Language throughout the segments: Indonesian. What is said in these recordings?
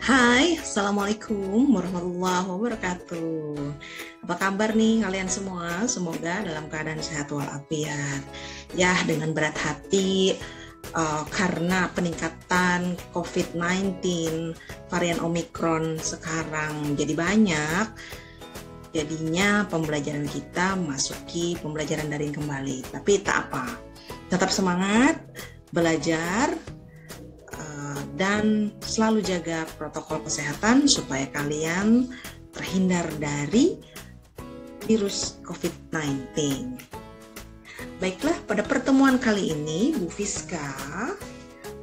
Hai, Assalamualaikum warahmatullahi wabarakatuh. Apa kabar nih kalian semua? Semoga dalam keadaan sehat walafiat. Ya, dengan berat hati karena peningkatan COVID-19 varian Omikron sekarang jadi banyak, jadinya pembelajaran kita masuki pembelajaran daring kembali. Tapi tak apa, tetap semangat belajar dan selalu jaga protokol kesehatan supaya kalian terhindar dari virus COVID-19. Baiklah, pada pertemuan kali ini Bu Fiska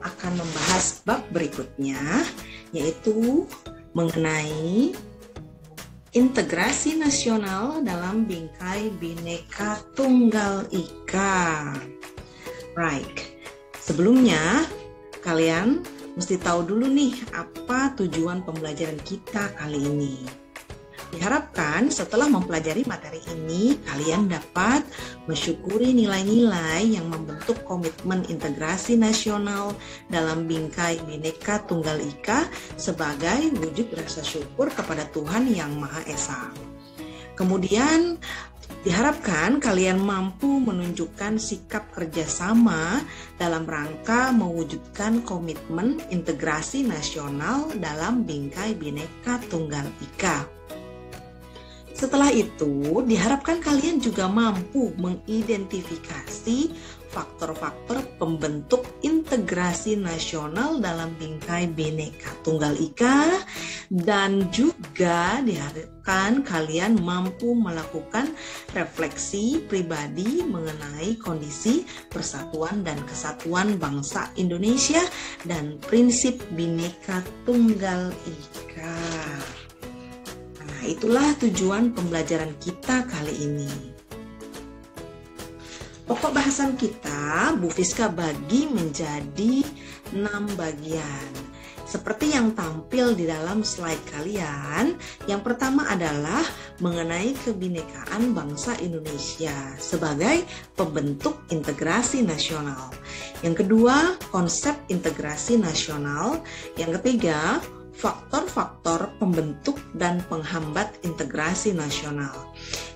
akan membahas bab berikutnya, yaitu mengenai integrasi nasional dalam bingkai Bhinneka Tunggal Ika. Right, sebelumnya kalian mesti tahu dulu nih apa tujuan pembelajaran kita kali ini. Diharapkan setelah mempelajari materi ini, kalian dapat mensyukuri nilai-nilai yang membentuk komitmen integrasi nasional dalam bingkai Bhinneka Tunggal Ika sebagai wujud rasa syukur kepada Tuhan Yang Maha Esa. Kemudian diharapkan kalian mampu menunjukkan sikap kerjasama dalam rangka mewujudkan komitmen integrasi nasional dalam bingkai Bhinneka Tunggal Ika. Setelah itu, diharapkan kalian juga mampu mengidentifikasi faktor-faktor pembentuk integrasi nasional dalam bingkai Bhinneka Tunggal Ika, dan juga diharapkan kalian mampu melakukan refleksi pribadi mengenai kondisi persatuan dan kesatuan bangsa Indonesia dan prinsip Bhinneka Tunggal Ika. Nah, itulah tujuan pembelajaran kita kali ini. Pokok bahasan kita, Bu Fiska bagi menjadi 6 bagian. Seperti yang tampil di dalam slide kalian, yang pertama adalah mengenai kebinekaan bangsa Indonesia sebagai pembentuk integrasi nasional. Yang kedua, konsep integrasi nasional. Yang ketiga, faktor-faktor pembentuk dan penghambat integrasi nasional.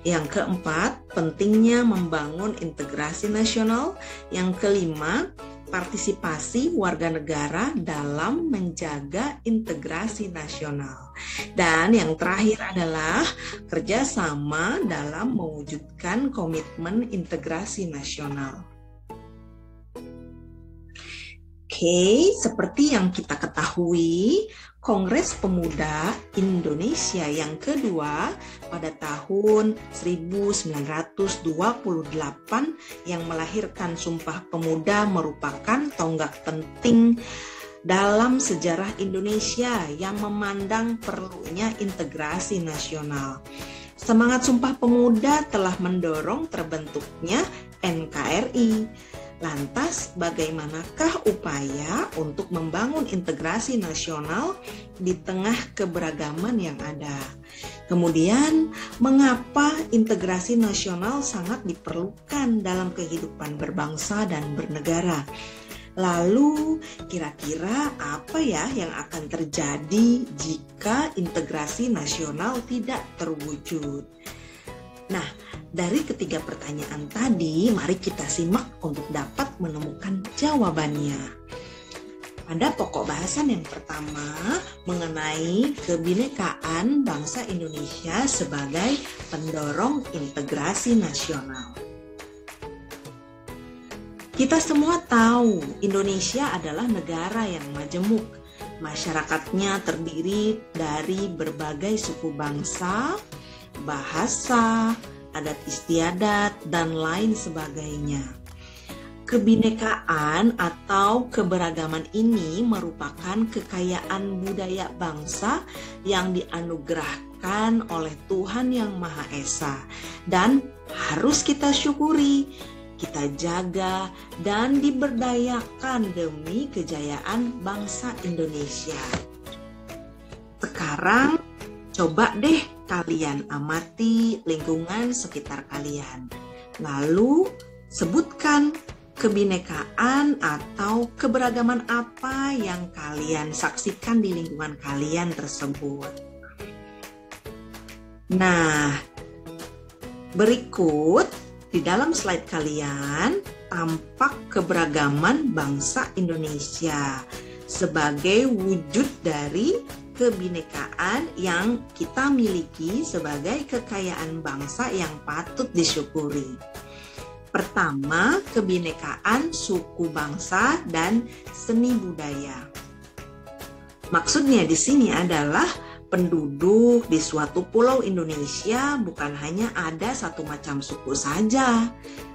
Yang keempat, pentingnya membangun integrasi nasional. Yang kelima, partisipasi warga negara dalam menjaga integrasi nasional. Dan yang terakhir adalah kerjasama dalam mewujudkan komitmen integrasi nasional. Oke, seperti yang kita ketahui, Kongres Pemuda Indonesia yang kedua pada tahun 1928 yang melahirkan Sumpah Pemuda merupakan tonggak penting dalam sejarah Indonesia yang memandang perlunya integrasi nasional. Semangat Sumpah Pemuda telah mendorong terbentuknya NKRI. Lantas, bagaimanakah upaya untuk membangun integrasi nasional di tengah keberagaman yang ada? Kemudian, mengapa integrasi nasional sangat diperlukan dalam kehidupan berbangsa dan bernegara? Lalu, kira-kira apa ya yang akan terjadi jika integrasi nasional tidak terwujud? Nah, dari ketiga pertanyaan tadi, mari kita simak untuk dapat menemukan jawabannya. Pada pokok bahasan yang pertama, mengenai kebinekaan bangsa Indonesia sebagai pendorong integrasi nasional. Kita semua tahu, Indonesia adalah negara yang majemuk. Masyarakatnya terdiri dari berbagai suku bangsa, bahasa, adat istiadat, dan lain sebagainya. Kebinekaan atau keberagaman ini merupakan kekayaan budaya bangsa yang dianugerahkan oleh Tuhan Yang Maha Esa dan harus kita syukuri, kita jaga, dan diberdayakan demi kejayaan bangsa Indonesia. Sekarang, coba deh kalian amati lingkungan sekitar kalian. Lalu sebutkan kebinekaan atau keberagaman apa yang kalian saksikan di lingkungan kalian tersebut? Nah, berikut di dalam slide kalian tampak keberagaman bangsa Indonesia sebagai wujud dari kebinekaan yang kita miliki sebagai kekayaan bangsa yang patut disyukuri. Pertama, kebinekaan suku bangsa dan seni budaya. Maksudnya di sini adalah penduduk di suatu pulau Indonesia bukan hanya ada satu macam suku saja.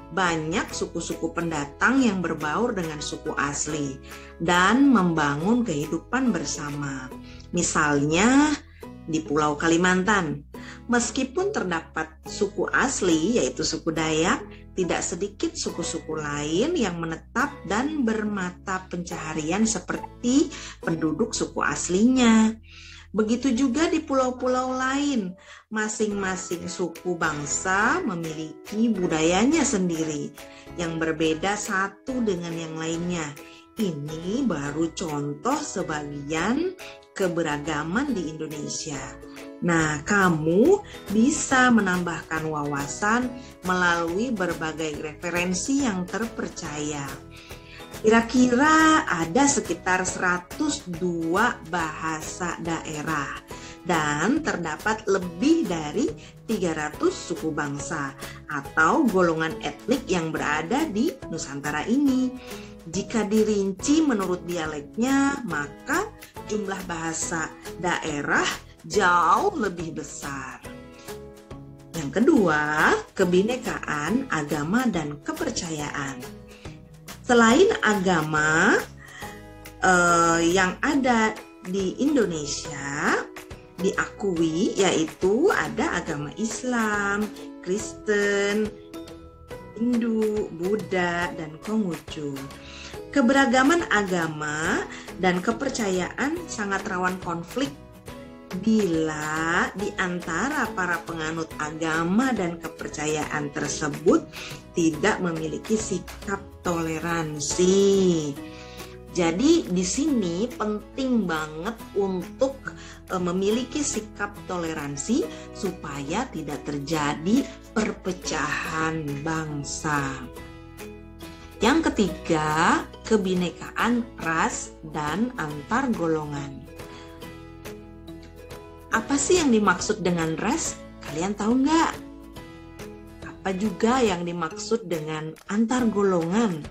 Banyak suku-suku pendatang yang berbaur dengan suku asli dan membangun kehidupan bersama. Misalnya di Pulau Kalimantan, meskipun terdapat suku asli yaitu suku Dayak, tidak sedikit suku-suku lain yang menetap dan bermata pencaharian seperti penduduk suku aslinya. Begitu juga di pulau-pulau lain, masing-masing suku bangsa memiliki budayanya sendiri yang berbeda satu dengan yang lainnya. Ini baru contoh sebagian keberagaman di Indonesia. Nah, kamu bisa menambahkan wawasan melalui berbagai referensi yang terpercaya. Kira-kira ada sekitar 102 bahasa daerah dan terdapat lebih dari 300 suku bangsa atau golongan etnik yang berada di Nusantara ini. Jika dirinci menurut dialeknya, maka jumlah bahasa daerah jauh lebih besar. Yang kedua, kebinekaan agama dan kepercayaan. Selain agama yang ada di Indonesia diakui, yaitu ada agama Islam, Kristen, Hindu, Buddha, dan Konghucu. Keberagaman agama dan kepercayaan sangat rawan konflik bila di antara para penganut agama dan kepercayaan tersebut tidak memiliki sikap toleransi. Jadi di sini penting banget untuk memiliki sikap toleransi supaya tidak terjadi perpecahan bangsa. Yang ketiga, kebinekaan ras dan antar golongan. Apa sih yang dimaksud dengan ras? Kalian tahu nggak? Apa juga yang dimaksud dengan antar golongan?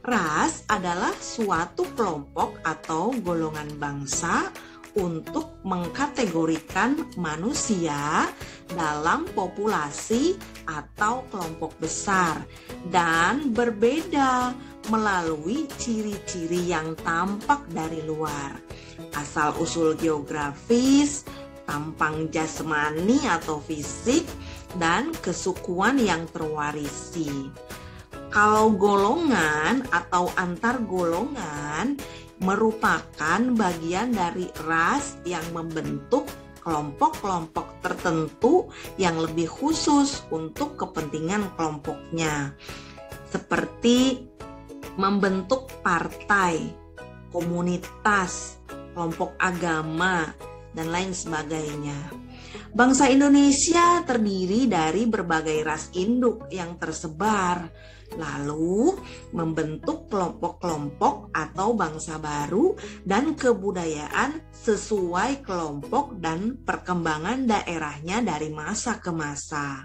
Ras adalah suatu kelompok atau golongan bangsa untuk mengkategorikan manusia dalam populasi atau kelompok besar dan berbeda melalui ciri-ciri yang tampak dari luar. Asal-usul geografis, tampang jasmani atau fisik, dan kesukuan yang terwarisi. Kalau golongan atau antar golongan merupakan bagian dari ras yang membentuk kelompok-kelompok tertentu yang lebih khusus untuk kepentingan kelompoknya, seperti membentuk partai, komunitas, kelompok agama, dan lain sebagainya. Bangsa Indonesia terdiri dari berbagai ras induk yang tersebar, lalu membentuk kelompok-kelompok atau bangsa baru dan kebudayaan sesuai kelompok dan perkembangan daerahnya dari masa ke masa.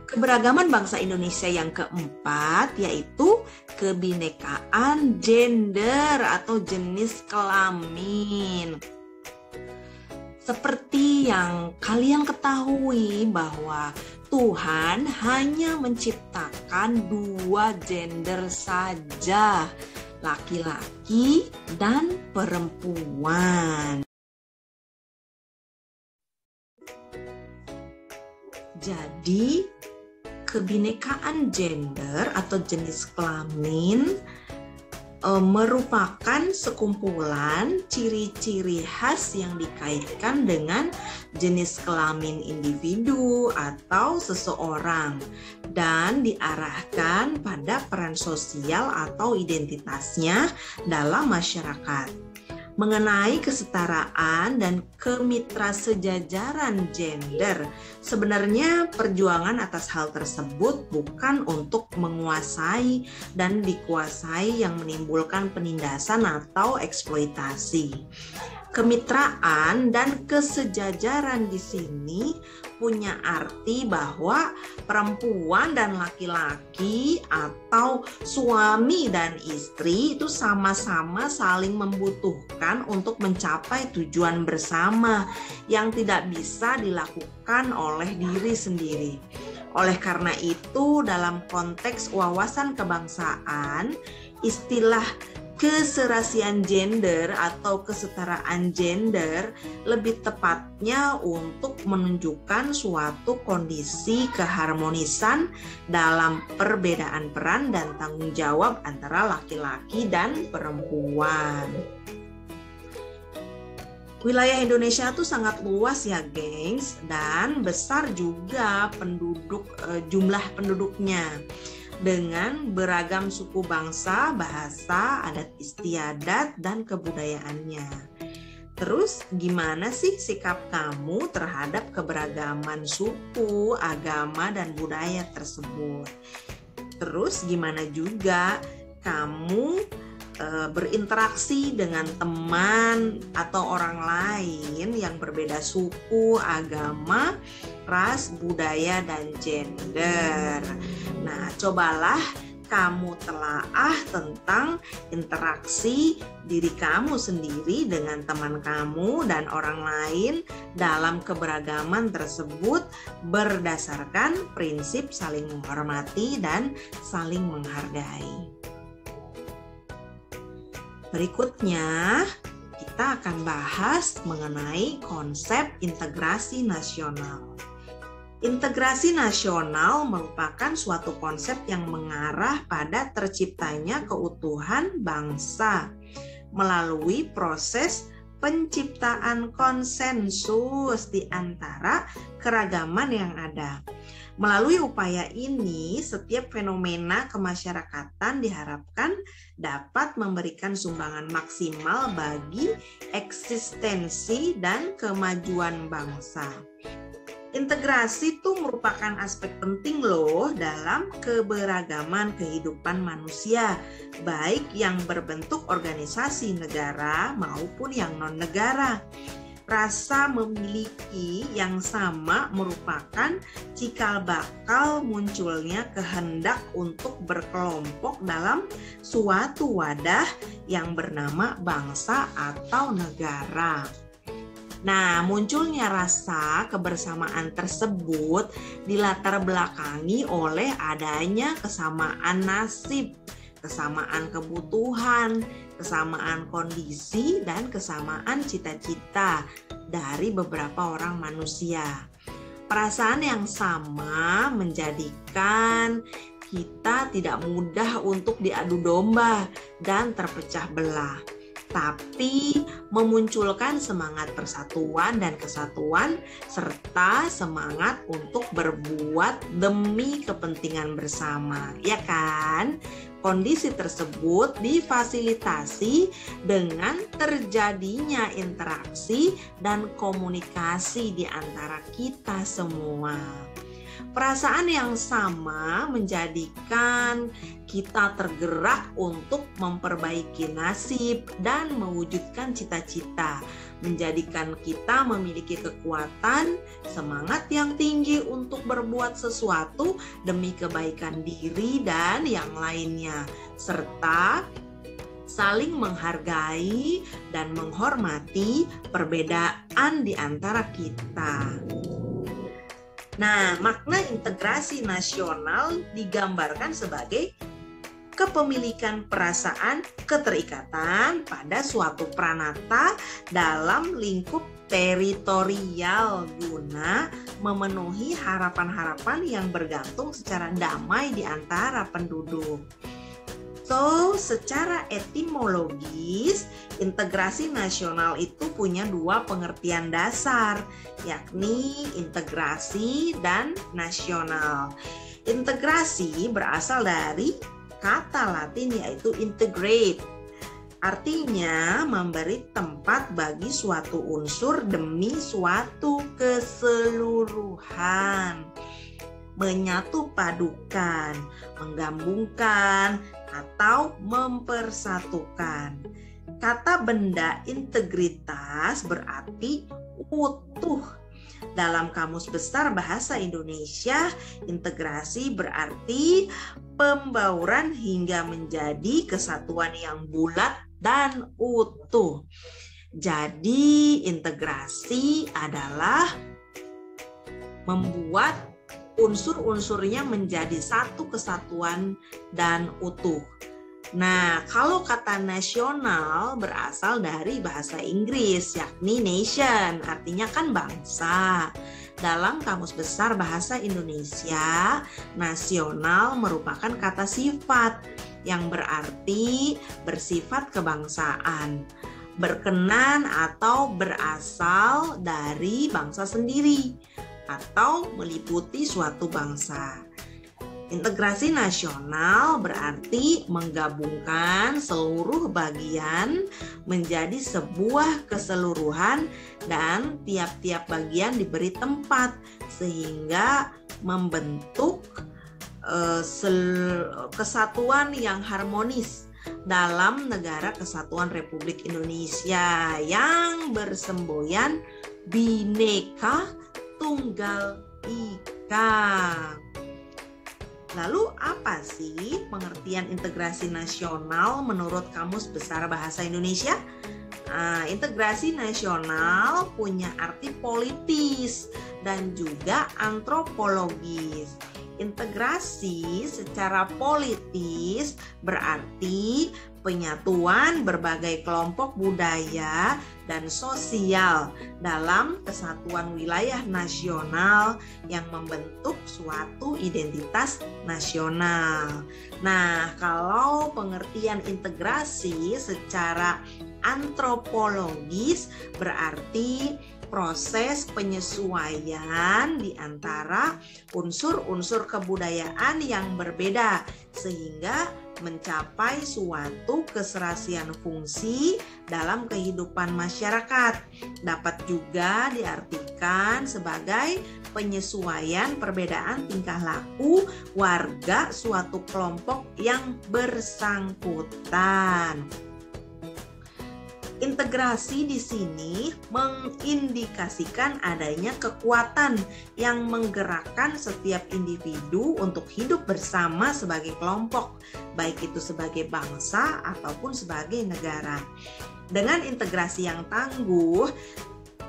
Keberagaman bangsa Indonesia yang keempat yaitu kebinekaan gender atau jenis kelamin. Seperti yang kalian ketahui bahwa Tuhan hanya menciptakan 2 gender saja, laki-laki dan perempuan. Jadi, kebinekaan gender atau jenis kelamin merupakan sekumpulan ciri-ciri khas yang dikaitkan dengan jenis kelamin individu atau seseorang dan diarahkan pada peran sosial atau identitasnya dalam masyarakat. Mengenai kesetaraan dan kemitra sejajaran gender, sebenarnya perjuangan atas hal tersebut bukan untuk menguasai dan dikuasai yang menimbulkan penindasan atau eksploitasi. Kemitraan dan kesejajaran di sini punya arti bahwa perempuan dan laki-laki atau suami dan istri itu sama-sama saling membutuhkan untuk mencapai tujuan bersama yang tidak bisa dilakukan oleh diri sendiri. Oleh karena itu, dalam konteks wawasan kebangsaan, istilah keserasian gender atau kesetaraan gender lebih tepatnya untuk menunjukkan suatu kondisi keharmonisan dalam perbedaan peran dan tanggung jawab antara laki-laki dan perempuan. Wilayah Indonesia itu sangat luas ya, gengs, dan besar juga jumlah penduduknya. Dengan beragam suku bangsa, bahasa, adat istiadat, dan kebudayaannya. Terus gimana sih sikap kamu terhadap keberagaman suku, agama, dan budaya tersebut? Terus gimana juga kamu berinteraksi dengan teman atau orang lain yang berbeda suku, agama, ras, budaya, dan gender. Nah, cobalah kamu telaah tentang interaksi diri kamu sendiri dengan teman kamu dan orang lain dalam keberagaman tersebut berdasarkan prinsip saling menghormati dan saling menghargai. Berikutnya, kita akan bahas mengenai konsep integrasi nasional. Integrasi nasional merupakan suatu konsep yang mengarah pada terciptanya keutuhan bangsa melalui proses penciptaan konsensus di antara keragaman yang ada. Melalui upaya ini, setiap fenomena kemasyarakatan diharapkan dapat memberikan sumbangan maksimal bagi eksistensi dan kemajuan bangsa. Integrasi itu merupakan aspek penting loh dalam keberagaman kehidupan manusia, baik yang berbentuk organisasi negara maupun yang non-negara. Rasa memiliki yang sama merupakan cikal bakal munculnya kehendak untuk berkelompok dalam suatu wadah yang bernama bangsa atau negara. Nah, munculnya rasa kebersamaan tersebut dilatar belakangi oleh adanya kesamaan nasib, kesamaan kebutuhan, kesamaan kondisi, dan kesamaan cita-cita dari beberapa orang manusia. Perasaan yang sama menjadikan kita tidak mudah untuk diadu domba dan terpecah belah, tapi memunculkan semangat persatuan dan kesatuan serta semangat untuk berbuat demi kepentingan bersama, ya kan? Kondisi tersebut difasilitasi dengan terjadinya interaksi dan komunikasi di antara kita semua. Perasaan yang sama menjadikan kita tergerak untuk memperbaiki nasib dan mewujudkan cita-cita, menjadikan kita memiliki kekuatan, semangat yang tinggi untuk berbuat sesuatu demi kebaikan diri dan yang lainnya, serta saling menghargai dan menghormati perbedaan di antara kita. Nah, makna integrasi nasional digambarkan sebagai kepemilikan perasaan keterikatan pada suatu pranata dalam lingkup teritorial guna memenuhi harapan-harapan yang bergantung secara damai di antara penduduk. So, secara etimologis, integrasi nasional itu punya dua pengertian dasar, yakni integrasi dan nasional. Integrasi berasal dari kata Latin yaitu integrate. Artinya memberi tempat bagi suatu unsur demi suatu keseluruhan. Menyatu padukan, menggabungkan, atau mempersatukan. Kata benda integritas berarti utuh. Dalam Kamus Besar Bahasa Indonesia, integrasi berarti pembauran hingga menjadi kesatuan yang bulat dan utuh. Jadi, integrasi adalah membuat unsur-unsurnya menjadi satu kesatuan dan utuh. Nah, kalau kata nasional berasal dari bahasa Inggris, yakni nation, artinya kan bangsa. Dalam Kamus Besar Bahasa Indonesia, nasional merupakan kata sifat yang berarti bersifat kebangsaan, berkenan atau berasal dari bangsa sendiri, atau meliputi suatu bangsa. Integrasi nasional berarti menggabungkan seluruh bagian menjadi sebuah keseluruhan dan tiap-tiap bagian diberi tempat sehingga membentuk kesatuan yang harmonis dalam Negara Kesatuan Republik Indonesia yang bersemboyan Bhinneka Tunggal Ika. Lalu apa sih pengertian integrasi nasional menurut Kamus Besar Bahasa Indonesia? Integrasi nasional punya arti politis dan juga antropologis. Integrasi secara politis berarti penyatuan berbagai kelompok budaya dan sosial dalam kesatuan wilayah nasional yang membentuk suatu identitas nasional. Nah, kalau pengertian integrasi secara antropologis berarti proses penyesuaian di antara unsur-unsur kebudayaan yang berbeda sehingga mencapai suatu keserasian fungsi dalam kehidupan masyarakat. Dapat juga diartikan sebagai penyesuaian perbedaan tingkah laku warga suatu kelompok yang bersangkutan. Integrasi di sini mengindikasikan adanya kekuatan yang menggerakkan setiap individu untuk hidup bersama sebagai kelompok, baik itu sebagai bangsa ataupun sebagai negara. Dengan integrasi yang tangguh,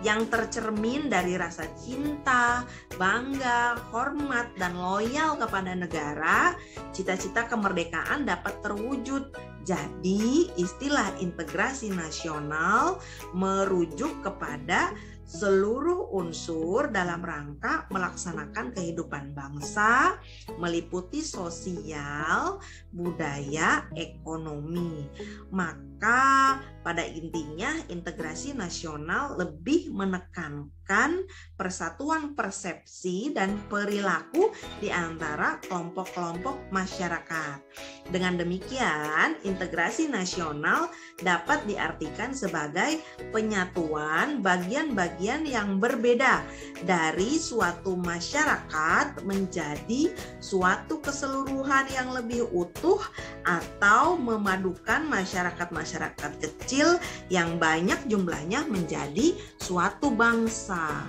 yang tercermin dari rasa cinta, bangga, hormat, dan loyal kepada negara, cita-cita kemerdekaan dapat terwujud. Jadi, istilah integrasi nasional merujuk kepada seluruh unsur dalam rangka melaksanakan kehidupan bangsa, meliputi sosial, budaya, ekonomi. Maka pada intinya integrasi nasional lebih menekankan persatuan persepsi dan perilaku di antara kelompok-kelompok masyarakat. Dengan demikian, integrasi nasional dapat diartikan sebagai penyatuan bagian-bagian yang berbeda dari suatu masyarakat menjadi suatu keseluruhan yang lebih utuh atau memadukan masyarakat-masyarakat kecil yang banyak jumlahnya menjadi suatu bangsa.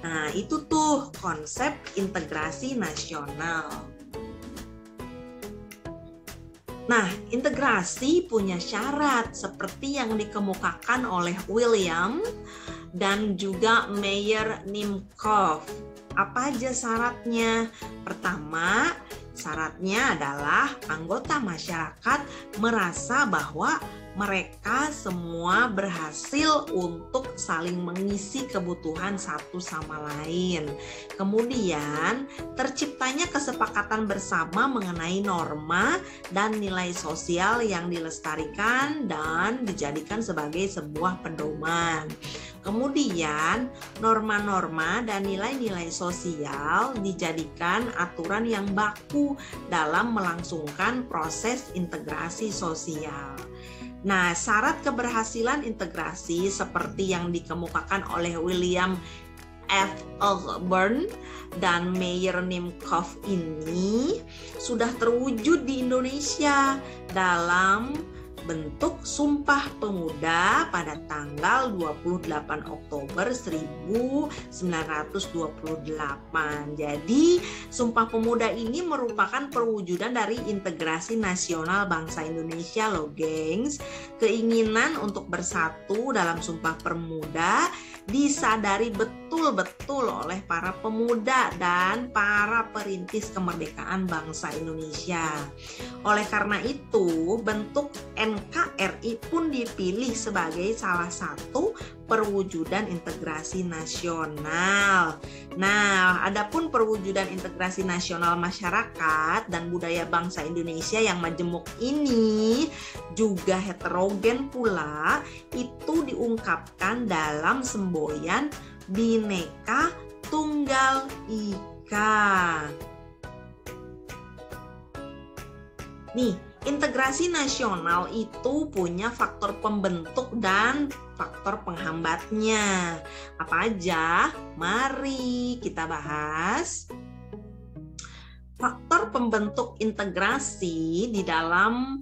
Nah, itu tuh konsep integrasi nasional. Nah, integrasi punya syarat seperti yang dikemukakan oleh William dan juga Meyer Nimkov. Apa aja syaratnya? Pertama, Syaratnya adalah anggota masyarakat merasa bahwa mereka semua berhasil untuk saling mengisi kebutuhan satu sama lain. Kemudian, terciptanya kesepakatan bersama mengenai norma dan nilai sosial yang dilestarikan dan dijadikan sebagai sebuah pedoman. Kemudian, norma-norma dan nilai-nilai sosial dijadikan aturan yang baku dalam melangsungkan proses integrasi sosial. Nah, syarat keberhasilan integrasi seperti yang dikemukakan oleh William F. Osborne dan Meyer Nimcoff ini sudah terwujud di Indonesia dalam bentuk Sumpah Pemuda pada tanggal 28 Oktober 1928. Jadi, Sumpah Pemuda ini merupakan perwujudan dari integrasi nasional bangsa Indonesia loh, gengs. Keinginan untuk bersatu dalam Sumpah Pemuda disadari betul-betul oleh para pemuda dan para perintis kemerdekaan bangsa Indonesia. Oleh karena itu, bentuk NKRI pun dipilih sebagai salah satu perwujudan integrasi nasional. Nah, adapun perwujudan integrasi nasional masyarakat dan budaya bangsa Indonesia yang majemuk ini juga heterogen pula, itu diungkapkan dalam semboyan Bhinneka Tunggal Ika. Nih, integrasi nasional itu punya faktor pembentuk dan faktor penghambatnya. Apa aja? Mari kita bahas. Faktor pembentuk integrasi di dalam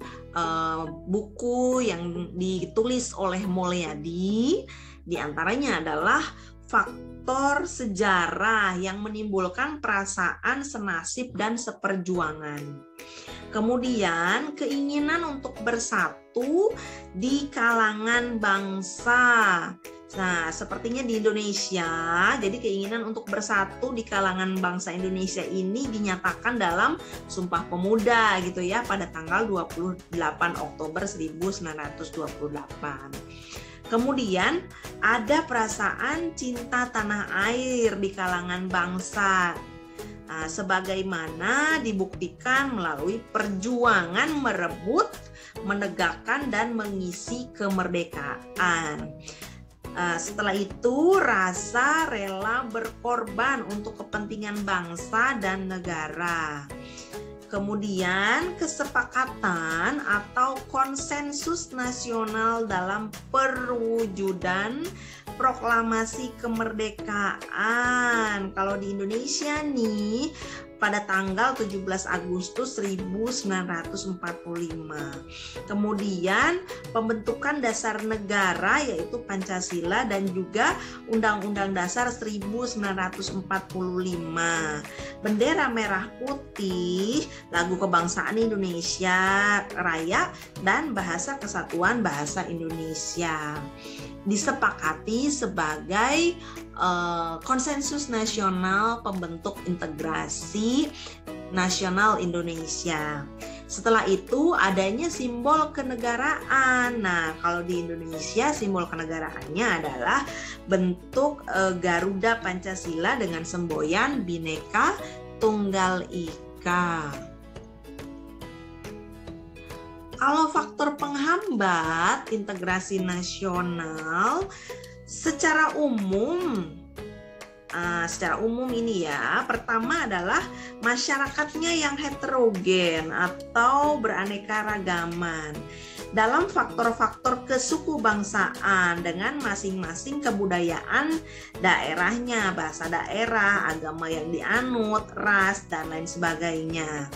buku yang ditulis oleh Mulyadi diantaranya adalah faktor sejarah yang menimbulkan perasaan senasib dan seperjuangan. Kemudian keinginan untuk bersatu di kalangan bangsa. Nah, sepertinya di Indonesia, jadi keinginan untuk bersatu di kalangan bangsa Indonesia ini dinyatakan dalam Sumpah Pemuda gitu ya pada tanggal 28 Oktober 1928. Kemudian ada perasaan cinta tanah air di kalangan bangsa. Nah, sebagaimana dibuktikan melalui perjuangan merebut, menegakkan, dan mengisi kemerdekaan. Setelah itu, rasa rela berkorban untuk kepentingan bangsa dan negara. Kemudian kesepakatan atau konsensus nasional dalam perwujudan proklamasi kemerdekaan. Kalau di Indonesia nih pada tanggal 17 Agustus 1945. Kemudian pembentukan dasar negara yaitu Pancasila dan juga Undang-Undang Dasar 1945. Bendera merah putih, lagu kebangsaan Indonesia Raya, dan bahasa kesatuan bahasa Indonesia disepakati sebagai konsensus nasional pembentuk integrasi nasional Indonesia. Setelah itu adanya simbol kenegaraan. Nah, kalau di Indonesia simbol kenegaraannya adalah bentuk Garuda Pancasila dengan semboyan Bhinneka Tunggal Ika. Kalau faktor penghambat integrasi nasional secara umum ini ya, pertama adalah masyarakatnya yang heterogen atau beraneka ragaman dalam faktor-faktor kesukubangsaan dengan masing-masing kebudayaan daerahnya, bahasa daerah, agama yang dianut, ras, dan lain sebagainya.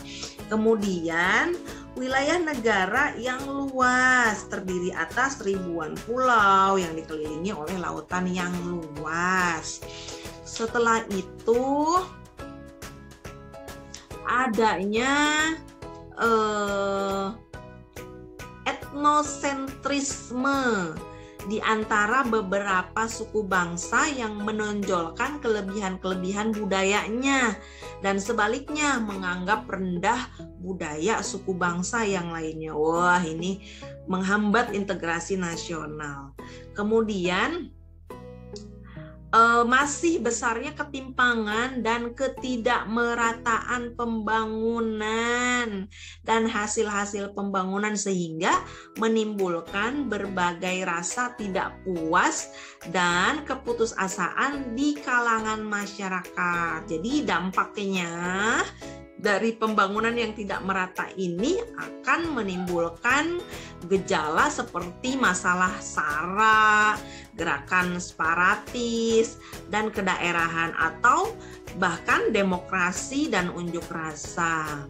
Kemudian wilayah negara yang luas terdiri atas ribuan pulau yang dikelilingi oleh lautan yang luas. Setelah itu adanya etnosentrisme di antara beberapa suku bangsa yang menonjolkan kelebihan-kelebihan budayanya dan sebaliknya menganggap rendah budaya suku bangsa yang lainnya. Wah, ini menghambat integrasi nasional. Kemudian masih besarnya ketimpangan dan ketidakmerataan pembangunan dan hasil-hasil pembangunan sehingga menimbulkan berbagai rasa tidak puas dan keputusasaan di kalangan masyarakat. Jadi dampaknya dari pembangunan yang tidak merata ini akan menimbulkan gejala seperti masalah SARA, gerakan separatis, dan kedaerahan atau bahkan demokrasi dan unjuk rasa.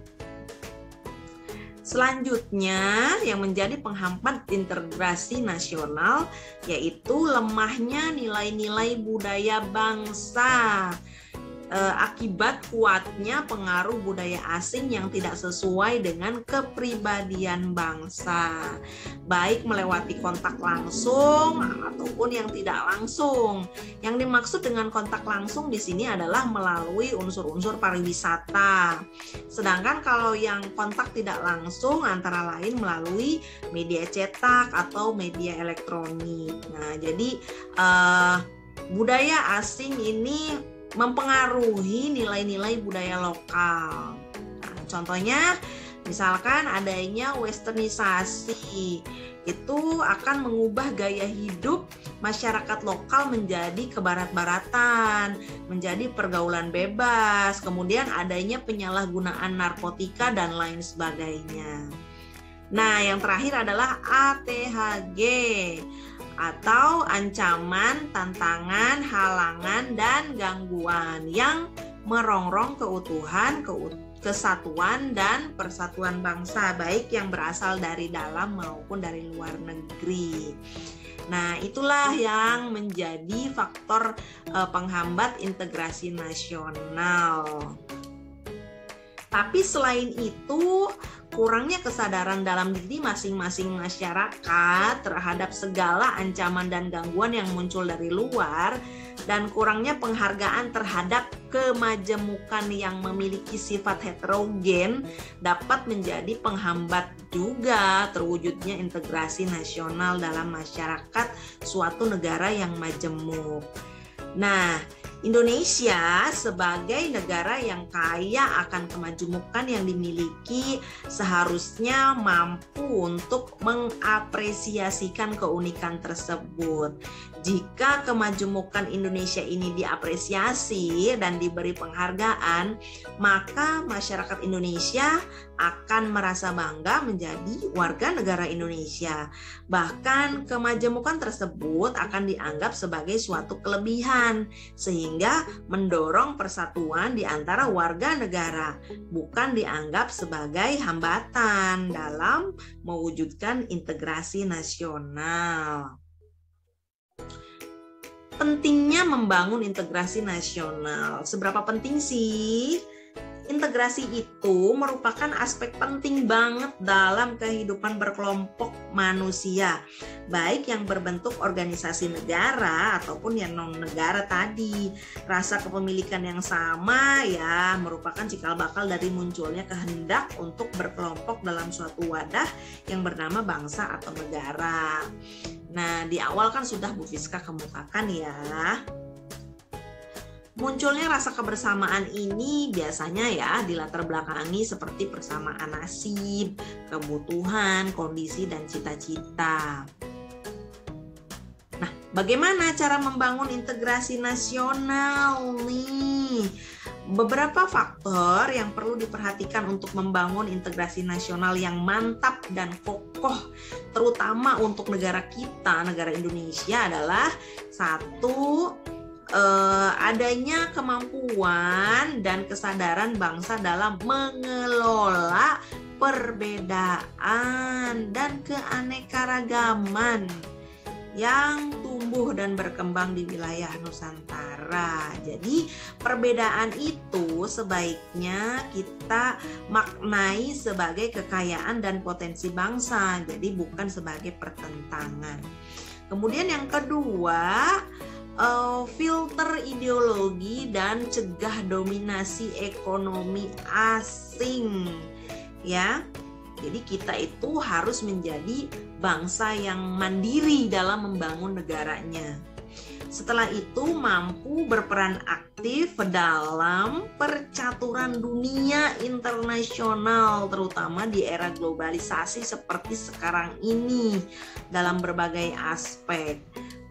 Selanjutnya yang menjadi penghambat integrasi nasional yaitu lemahnya nilai-nilai budaya bangsa. Akibat kuatnya pengaruh budaya asing yang tidak sesuai dengan kepribadian bangsa, baik melewati kontak langsung ataupun yang tidak langsung. Yang dimaksud dengan kontak langsung di sini adalah melalui unsur-unsur pariwisata. Sedangkan kalau yang kontak tidak langsung antara lain melalui media cetak atau media elektronik. Nah, jadi budaya asing ini mempengaruhi nilai-nilai budaya lokal. Nah, contohnya misalkan adanya westernisasi, itu akan mengubah gaya hidup masyarakat lokal menjadi kebarat-baratan, menjadi pergaulan bebas, kemudian adanya penyalahgunaan narkotika dan lain sebagainya. Nah, yang terakhir adalah ATHG atau ancaman, tantangan, halangan, dan gangguan yang merongrong keutuhan, kesatuan, dan persatuan bangsa, baik yang berasal dari dalam maupun dari luar negeri. Nah, itulah yang menjadi faktor penghambat integrasi nasional. Tapi selain itu, kurangnya kesadaran dalam diri masing-masing masyarakat terhadap segala ancaman dan gangguan yang muncul dari luar, dan kurangnya penghargaan terhadap kemajemukan yang memiliki sifat heterogen dapat menjadi penghambat juga terwujudnya integrasi nasional dalam masyarakat suatu negara yang majemuk. Nah, Indonesia sebagai negara yang kaya akan kemajemukan yang dimiliki seharusnya mampu untuk mengapresiasikan keunikan tersebut. Jika kemajemukan Indonesia ini diapresiasi dan diberi penghargaan, maka masyarakat Indonesia akan merasa bangga menjadi warga negara Indonesia. Bahkan kemajemukan tersebut akan dianggap sebagai suatu kelebihan, sehingga mendorong persatuan di antara warga negara, bukan dianggap sebagai hambatan dalam mewujudkan integrasi nasional. Pentingnya membangun integrasi nasional. Seberapa penting sih? Integrasi itu merupakan aspek penting banget dalam kehidupan berkelompok manusia, baik yang berbentuk organisasi negara ataupun yang non-negara tadi. Rasa kepemilikan yang sama ya merupakan cikal bakal dari munculnya kehendak untuk berkelompok dalam suatu wadah yang bernama bangsa atau negara. Nah, di awal kan sudah Bu Fiska kemukakan ya. Munculnya rasa kebersamaan ini biasanya ya dilatar belakangi seperti persamaan nasib, kebutuhan, kondisi, dan cita-cita. Nah, bagaimana cara membangun integrasi nasional nih? Beberapa faktor yang perlu diperhatikan untuk membangun integrasi nasional yang mantap dan kokoh, terutama untuk negara kita, negara Indonesia adalah satu, adanya kemampuan dan kesadaran bangsa dalam mengelola perbedaan dan keanekaragaman yang tumbuh dan berkembang di wilayah Nusantara. Jadi perbedaan itu sebaiknya kita maknai sebagai kekayaan dan potensi bangsa, jadi bukan sebagai pertentangan. Kemudian yang kedua, filter ideologi dan cegah dominasi ekonomi asing, ya. Jadi kita itu harus menjadi bangsa yang mandiri dalam membangun negaranya. Setelah itu mampu berperan aktif dalam percaturan dunia internasional, terutama di era globalisasi seperti sekarang ini dalam berbagai aspek.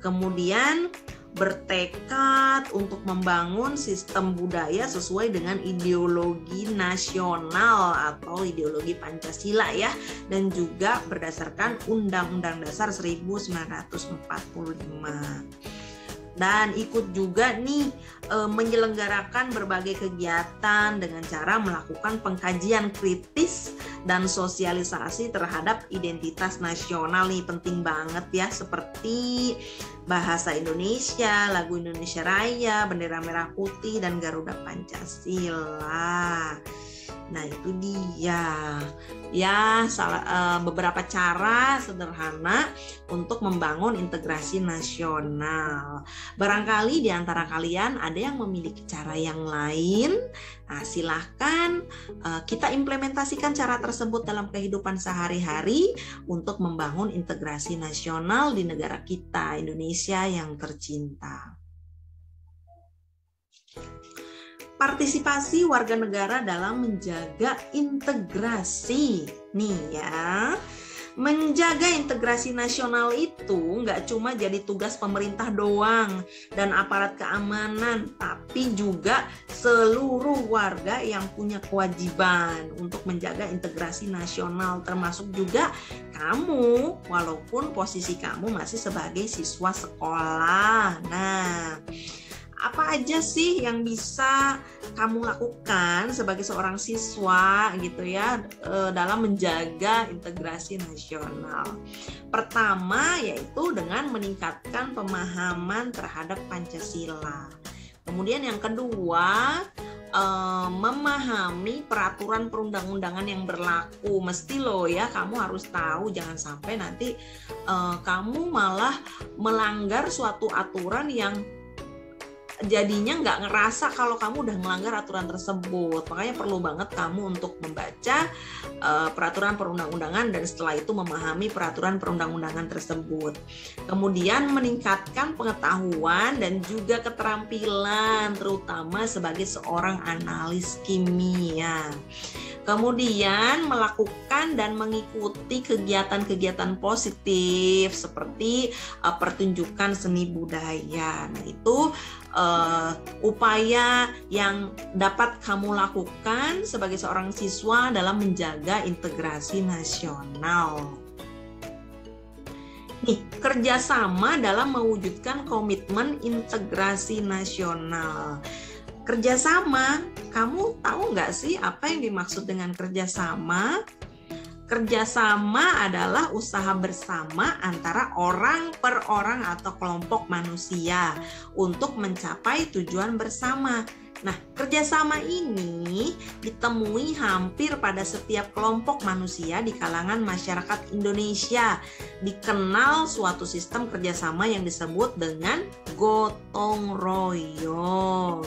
Kemudian bertekad untuk membangun sistem budaya sesuai dengan ideologi nasional atau ideologi Pancasila ya, dan juga berdasarkan Undang-Undang Dasar 1945. Dan ikut juga nih menyelenggarakan berbagai kegiatan dengan cara melakukan pengkajian kritis dan sosialisasi terhadap identitas nasional nih, penting banget ya, seperti bahasa Indonesia, lagu Indonesia Raya, bendera merah putih, dan Garuda Pancasila. Nah itu dia ya beberapa cara sederhana untuk membangun integrasi nasional. Barangkali di antara kalian ada yang memiliki cara yang lain. Nah, silahkan kita implementasikan cara tersebut dalam kehidupan sehari-hari untuk membangun integrasi nasional di negara kita, Indonesia yang tercinta. Partisipasi warga negara dalam menjaga integrasi. Nih ya, menjaga integrasi nasional itu nggak cuma jadi tugas pemerintah doang dan aparat keamanan, tapi juga seluruh warga yang punya kewajiban untuk menjaga integrasi nasional, termasuk juga kamu, walaupun posisi kamu masih sebagai siswa sekolah. Nah, apa aja sih yang bisa kamu lakukan sebagai seorang siswa gitu ya dalam menjaga integrasi nasional? Pertama yaitu dengan meningkatkan pemahaman terhadap Pancasila. Kemudian yang kedua, memahami peraturan perundang-undangan yang berlaku. Mesti loh ya, kamu harus tahu, jangan sampai nanti kamu malah melanggar suatu aturan yang jadinya nggak ngerasa kalau kamu udah melanggar aturan tersebut. Makanya perlu banget kamu untuk membaca peraturan perundang-undangan dan setelah itu memahami peraturan perundang-undangan tersebut. Kemudian meningkatkan pengetahuan dan juga keterampilan, terutama sebagai seorang analis kimia. Kemudian melakukan dan mengikuti kegiatan-kegiatan positif seperti pertunjukan seni budaya. Nah itu upaya yang dapat kamu lakukan sebagai seorang siswa dalam menjaga integrasi nasional. Nih, kerjasama dalam mewujudkan komitmen integrasi nasional. Kerjasama, kamu tahu nggak sih apa yang dimaksud dengan kerjasama? Kerjasama adalah usaha bersama antara orang per orang atau kelompok manusia untuk mencapai tujuan bersama. Nah, kerjasama ini ditemui hampir pada setiap kelompok manusia di kalangan masyarakat Indonesia. Dikenal suatu sistem kerjasama yang disebut dengan gotong royong.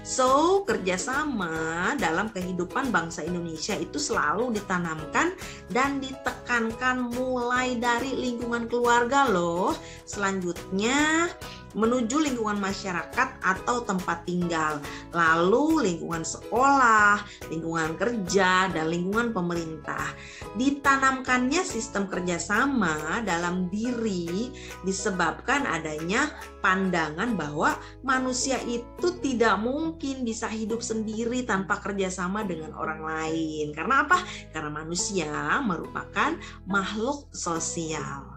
So, kerjasama dalam kehidupan bangsa Indonesia itu selalu ditanamkan dan ditekankan mulai dari lingkungan keluarga loh. Selanjutnya, menuju lingkungan masyarakat atau tempat tinggal, lalu lingkungan sekolah, lingkungan kerja, dan lingkungan pemerintah. Ditanamkannya sistem kerjasama dalam diri disebabkan adanya pandangan bahwa manusia itu tidak mungkin bisa hidup sendiri tanpa kerjasama dengan orang lain. Karena apa? Karena manusia merupakan makhluk sosial.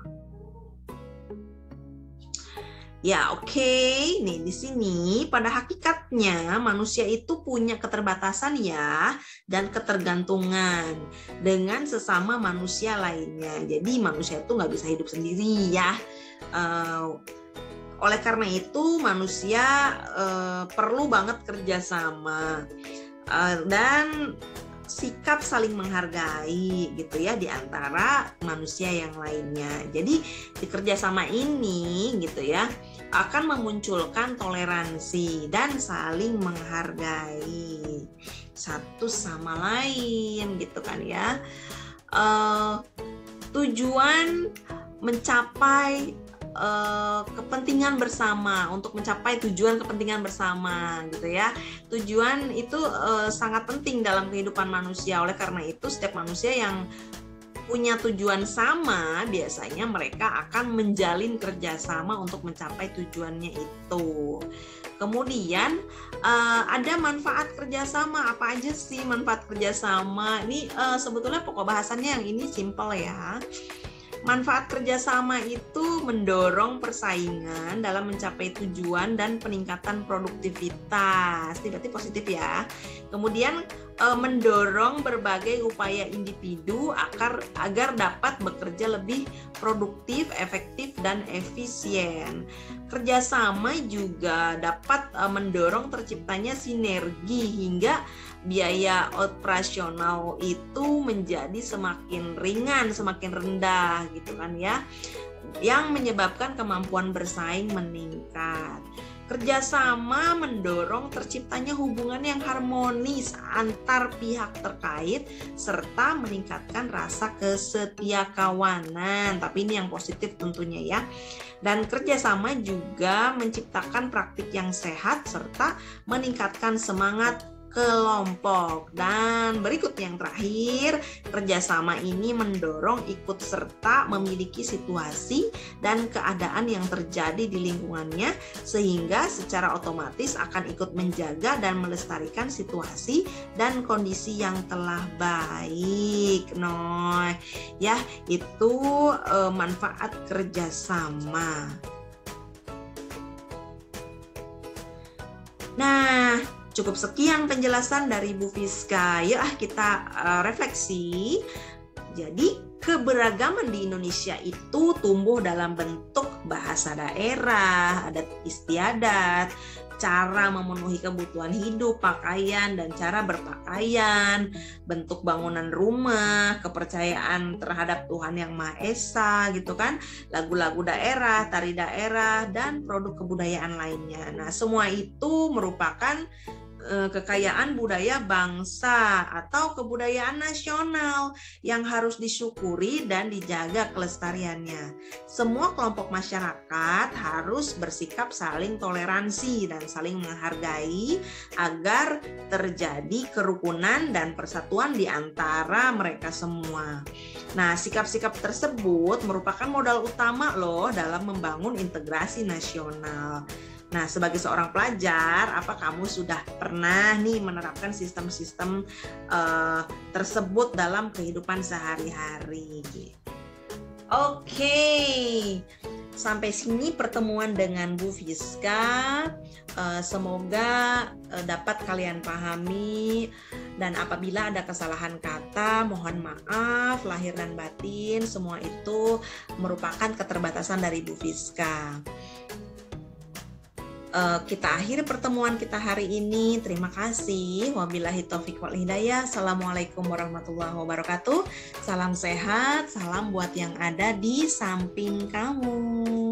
Ya, oke. Nih di sini pada hakikatnya manusia itu punya keterbatasan ya dan ketergantungan dengan sesama manusia lainnya. Jadi manusia itu nggak bisa hidup sendiri ya. Oleh karena itu manusia perlu banget kerjasama dan sikap saling menghargai gitu ya di antara manusia yang lainnya. Jadi di kerjasama ini gitu ya akan memunculkan toleransi dan saling menghargai satu sama lain gitu kan ya. Tujuan mencapai kepentingan bersama, untuk mencapai tujuan kepentingan bersama gitu ya. Tujuan itu sangat penting dalam kehidupan manusia. Oleh karena itu setiap manusia yang punya tujuan sama biasanya mereka akan menjalin kerjasama untuk mencapai tujuannya itu. Kemudian ada manfaat kerjasama. Apa aja sih manfaat kerjasama? Ini sebetulnya pokok bahasannya yang ini simple ya. Manfaat kerjasama itu mendorong persaingan dalam mencapai tujuan dan peningkatan produktivitas. Ini berarti positif ya. Kemudian mendorong berbagai upaya individu agar dapat bekerja lebih produktif, efektif, dan efisien. Kerjasama juga dapat mendorong terciptanya sinergi hingga biaya operasional itu menjadi semakin ringan, semakin rendah gitu kan ya, yang menyebabkan kemampuan bersaing meningkat. Kerjasama mendorong terciptanya hubungan yang harmonis antar pihak terkait serta meningkatkan rasa kesetiakawanan. Tapi ini yang positif tentunya ya. Dan kerjasama juga menciptakan praktik yang sehat serta meningkatkan semangat kelompok. Dan berikut yang terakhir, kerjasama ini mendorong ikut serta memiliki situasi dan keadaan yang terjadi di lingkungannya sehingga secara otomatis akan ikut menjaga dan melestarikan situasi dan kondisi yang telah baik. Nah, ya itu manfaat kerjasama. Nah, cukup sekian penjelasan dari Bu Fiska. Yuk kita refleksi. Jadi keberagaman di Indonesia itu tumbuh dalam bentuk bahasa daerah, adat istiadat, cara memenuhi kebutuhan hidup, pakaian dan cara berpakaian, bentuk bangunan rumah, kepercayaan terhadap Tuhan Yang Maha Esa gitu kan, lagu-lagu daerah, tari daerah, dan produk kebudayaan lainnya. Nah, semua itu merupakan kekayaan budaya bangsa atau kebudayaan nasional yang harus disyukuri dan dijaga kelestariannya. Semua kelompok masyarakat harus bersikap saling toleransi dan saling menghargai agar terjadi kerukunan dan persatuan di antara mereka semua. Nah, sikap-sikap tersebut merupakan modal utama loh dalam membangun integrasi nasional. Nah, sebagai seorang pelajar, apa kamu sudah pernah nih menerapkan sistem-sistem tersebut dalam kehidupan sehari-hari? Oke, sampai sini pertemuan dengan Bu Fiska. Semoga dapat kalian pahami, dan apabila ada kesalahan kata, mohon maaf lahir dan batin. Semua itu merupakan keterbatasan dari Bu Fiska. Kita akhiri pertemuan kita hari ini. Terima kasih. Wabillahi taufiq wal hidayah. Assalamualaikum warahmatullahi wabarakatuh. Salam sehat, salam buat yang ada di samping kamu.